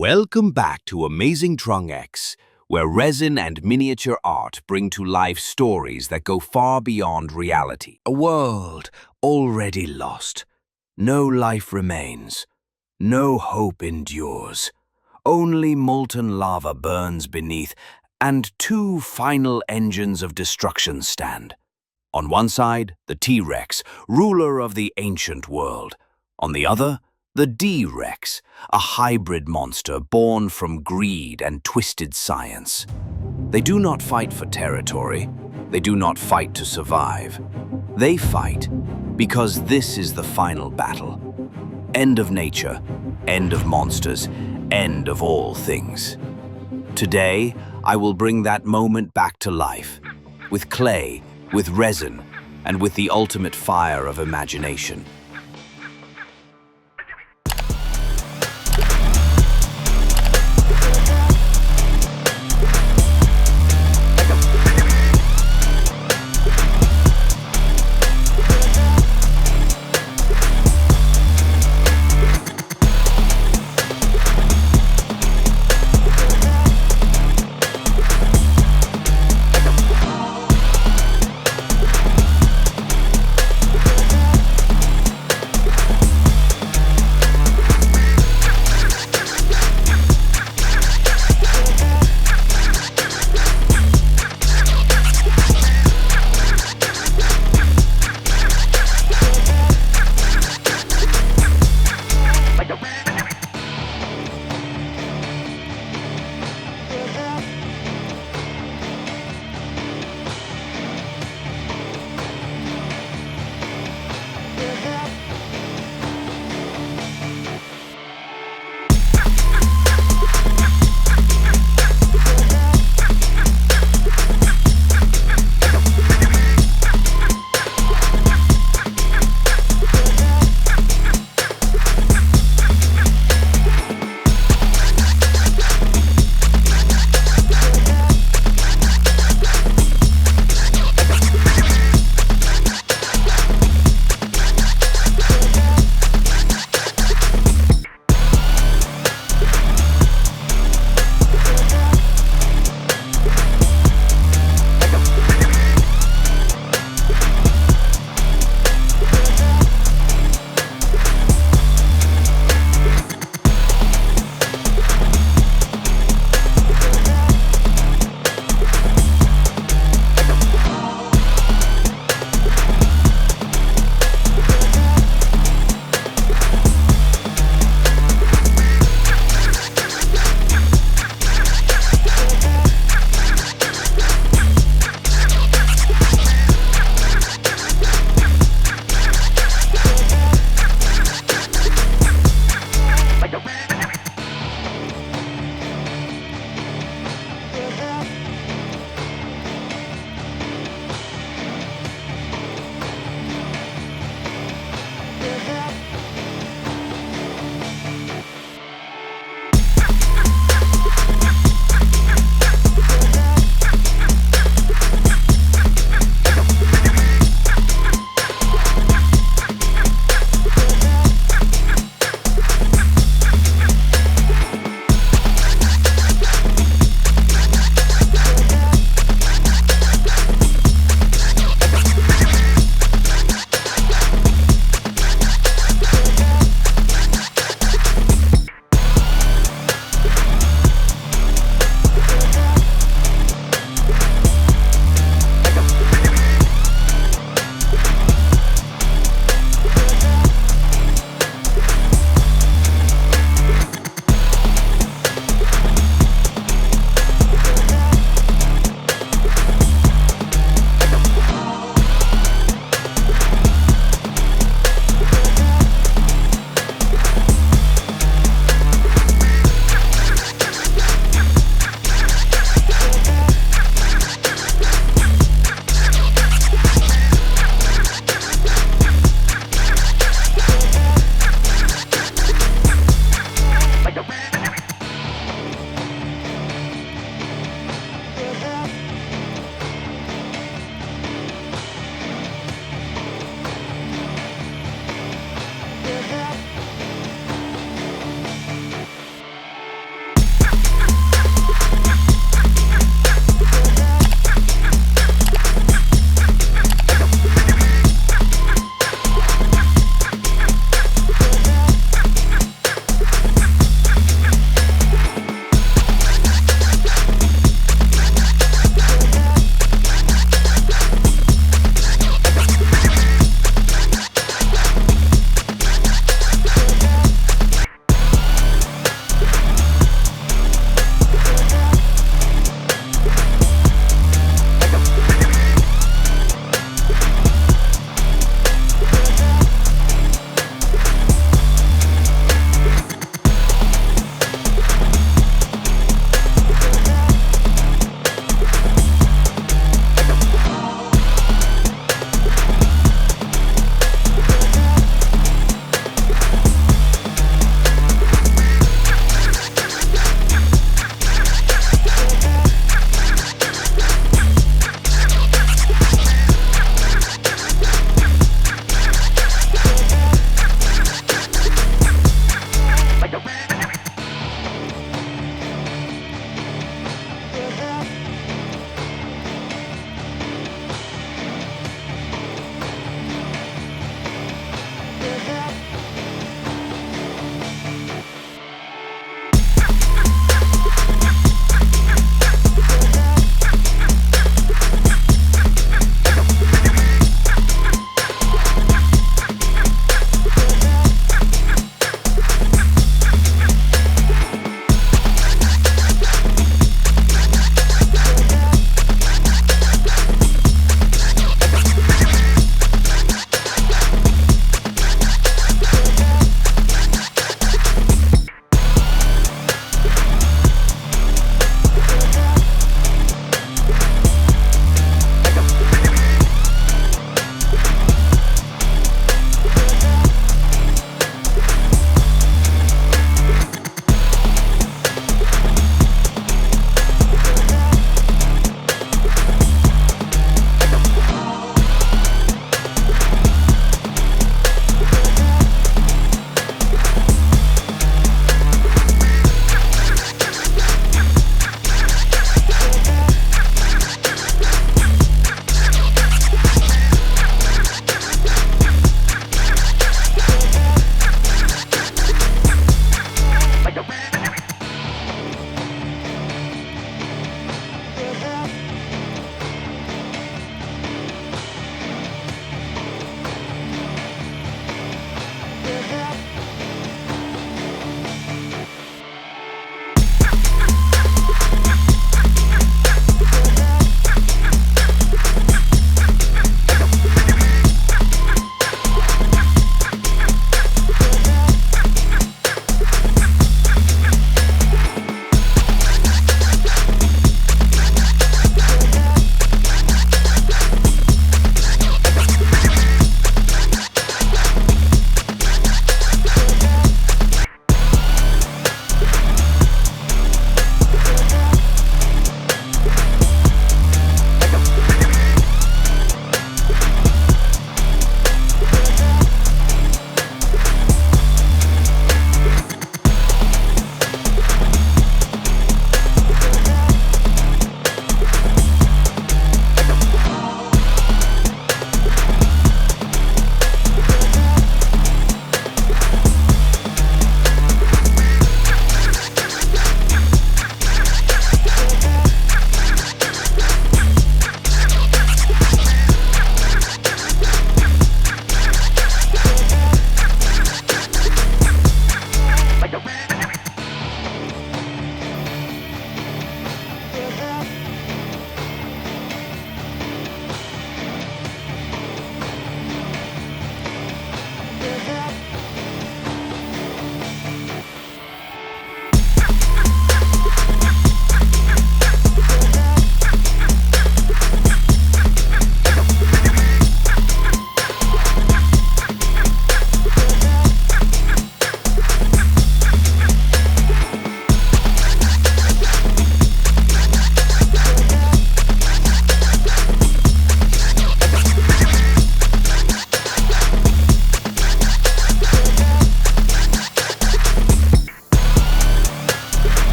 Welcome back to AmazingTrungX, where resin and miniature art bring to life stories that go far beyond reality. A world already lost. No life remains. No hope endures. Only molten lava burns beneath, and two final engines of destruction stand. On one side, the T-Rex, ruler of the ancient world. On the other, the D-Rex, a hybrid monster born from greed and twisted science. They do not fight for territory. They do not fight to survive. They fight because this is the final battle. End of nature, end of monsters, end of all things. Today, I will bring that moment back to life, with clay, with resin, and with the ultimate fire of imagination.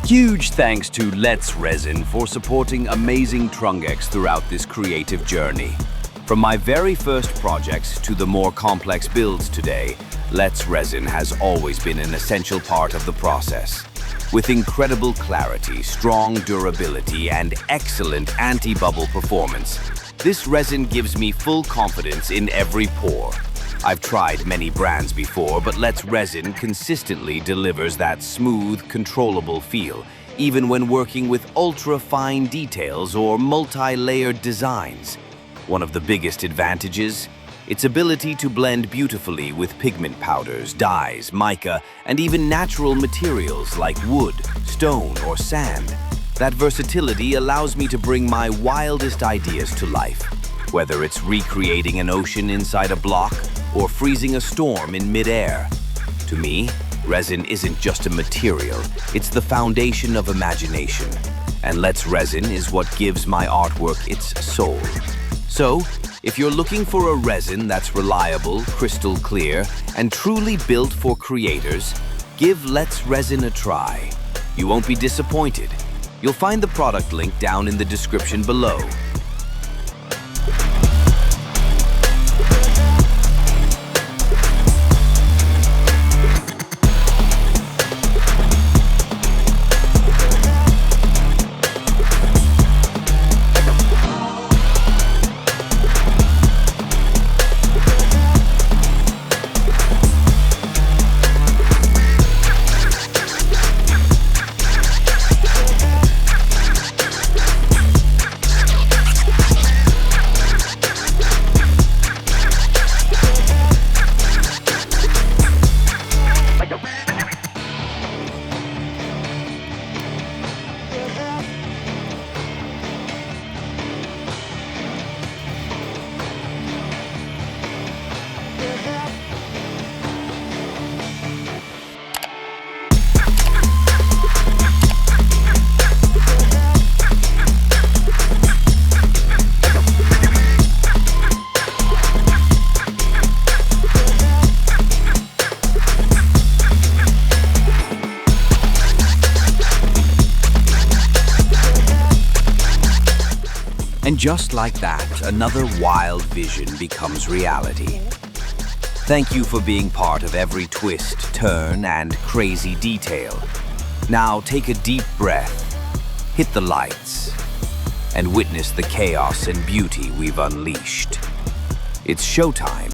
Huge thanks to Let's Resin for supporting AmazingTrungX throughout this creative journey. From my very first projects to the more complex builds today, Let's Resin has always been an essential part of the process. With incredible clarity, strong durability, and excellent anti-bubble performance, this resin gives me full confidence in every pour. I've tried many brands before, but Let's Resin consistently delivers that smooth, controllable feel, even when working with ultra-fine details or multi-layered designs. One of the biggest advantages? Its ability to blend beautifully with pigment powders, dyes, mica, and even natural materials like wood, stone, or sand. That versatility allows me to bring my wildest ideas to life, whether it's recreating an ocean inside a block or freezing a storm in mid-air. To me, resin isn't just a material, it's the foundation of imagination. And Let's Resin is what gives my artwork its soul. So, if you're looking for a resin that's reliable, crystal clear, and truly built for creators, give Let's Resin a try. You won't be disappointed. You'll find the product link down in the description below. And just like that, another wild vision becomes reality. Thank you for being part of every twist, turn, and crazy detail. Now take a deep breath, hit the lights, and witness the chaos and beauty we've unleashed. It's showtime.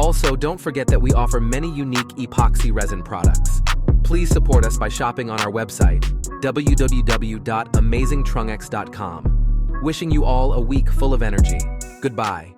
Also, don't forget that we offer many unique epoxy resin products. Please support us by shopping on our website, www.amazingtrungx.com. Wishing you all a week full of energy. Goodbye.